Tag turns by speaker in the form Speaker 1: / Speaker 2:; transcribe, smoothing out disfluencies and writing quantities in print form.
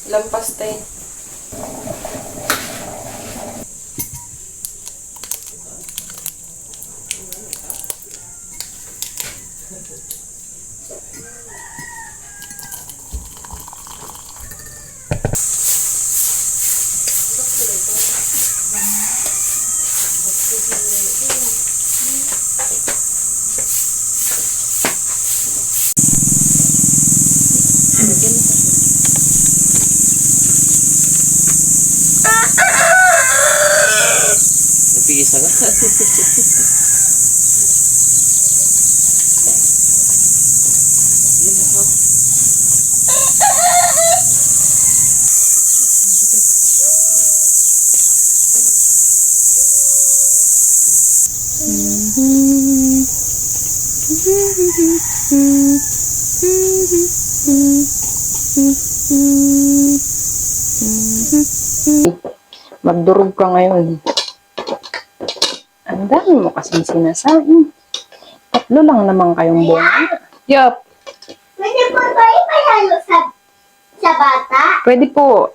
Speaker 1: Lampas tayo.
Speaker 2: Napigisa nga.
Speaker 1: Magdurog ka ngayon. Ang dami mo kasing sinasabi. 3 lang naman kayong bunga. Yup.
Speaker 3: Pwede po ba ipahalo sa bata?
Speaker 1: Pwede po.